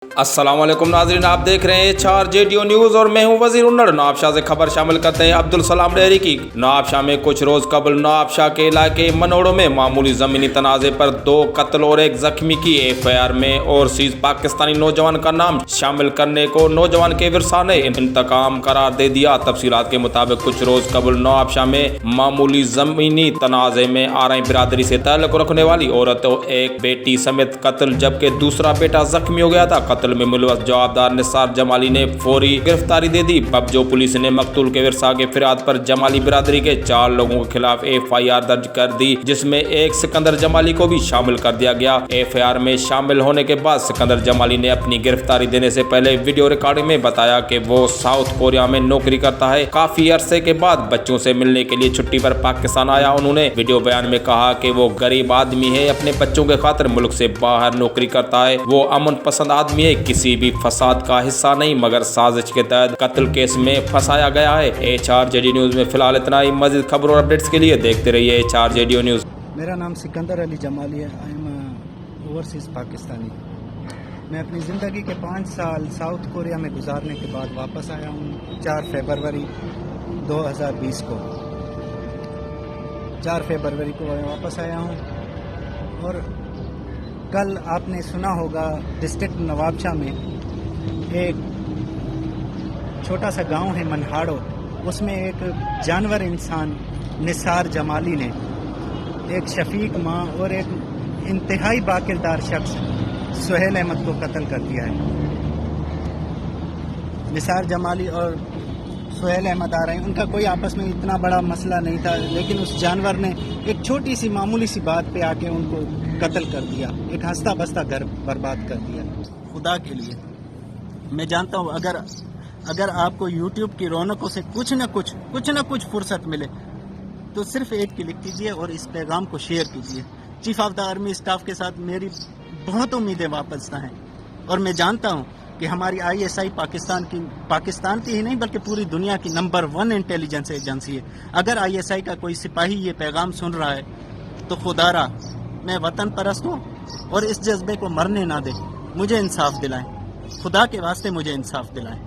अस्सलाम वालेकुम नाज़रीन, आप देख रहे हैं HRJDO न्यूज़ और मैं हूं वज़ीर उन्नड़। नवाबशाह से खबर शामिल करते हैं अब्दुल सलाम डेहरी की। नवाबशाह में कुछ रोज़ कबल नवाबशाह के इलाके मनोड़ों में मामूली ज़मीनी तनाज़े पर 2 कत्ल और 1 ज़ख्मी की FIR में ओवरसीज़ पाकिस्तानी नौजवान का नाम शामिल करने को नौजवान के विरसा ने इंतकाम करार दे दिया। तफसीलात के मुताबिक कुछ रोज़ कबल नवाबशाह में मामूली ज़मीनी तनाज़े में आरई बिरादरी से ताल्लुक़ रखने वाली औरत और 1 बेटी समेत कत्ल, जबकि दूसरा बेटा जख्मी हो गया था। कत्ल में मुलवस जवाबदार निसार जमाली ने फौरी गिरफ्तारी दे दी। बबजो पुलिस ने मकतूल के विरसा के फिराद पर जमाली बिरादरी के 4 लोगों के खिलाफ FIR दर्ज कर दी, जिसमें एक सिकंदर जमाली को भी शामिल कर दिया गया। FIR में शामिल होने के बाद सिकंदर जमाली ने अपनी गिरफ्तारी देने से पहले वीडियो रिकॉर्डिंग में बताया कि वो साउथ कोरिया में नौकरी करता है। काफी अरसे के बाद बच्चों से मिलने के लिए छुट्टी पर पाकिस्तान आया। उन्होंने वीडियो बयान में कहा कि वो गरीब आदमी है, अपने बच्चों के खातिर मुल्क से बाहर नौकरी करता है। वो अमन पसंद आदमी है, किसी भी फसाद का हिस्सा नहीं, मगर साजिश के तहत कत्ल केस में फंसाया गया है। HRJDO न्यूज़ में फिलहाल इतना ही। मज़ीद खबरों और अपडेट्स के लिए देखते रहिए HRJDO न्यूज़। मेरा नाम सिकंदर अली जमाली है। I am overseas Pakistani. मैं अपनी ज़िंदगी के 5 साल साउथ कोरिया में गुजारने के बाद वापस आया हूँ 4 फरवरी 2020 को। 4 फरवरी को मैं वापस आया हूँ और कल आपने सुना होगा डिस्ट्रिक्ट नवाबशाह में एक छोटा सा गांव है मनहाड़ो, उसमें एक जानवर इंसान निसार जमाली ने एक शफीक माँ और एक इंतहाई बाकिरदार शख्स सुहेल अहमद को कत्ल कर दिया है। निसार जमाली और सुहेल अहमद आ रहे हैं, उनका कोई आपस में इतना बड़ा मसला नहीं था, लेकिन उस जानवर ने एक छोटी सी मामूली सी बात पे आके उनको कत्ल कर दिया, एक हंसता बसता घर बर्बाद कर दिया। खुदा के लिए मैं जानता हूँ, अगर आपको YouTube की रौनकों से कुछ न कुछ फुर्सत मिले तो सिर्फ एक क्लिक कीजिए और इस पैगाम को शेयर कीजिए। Chief of the army staff के साथ मेरी बहुत उम्मीदें वापस हैं और मैं जानता हूँ कि हमारी ISI पाकिस्तान की ही नहीं बल्कि पूरी दुनिया की नंबर 1 इंटेलिजेंस एजेंसी है। अगर ISI का कोई सिपाही ये पैगाम सुन रहा है तो खुदारा मैं वतन परस्त हूँ और इस जज्बे को मरने ना दे, मुझे इंसाफ दिलाएं, खुदा के वास्ते मुझे इंसाफ दिलाएं।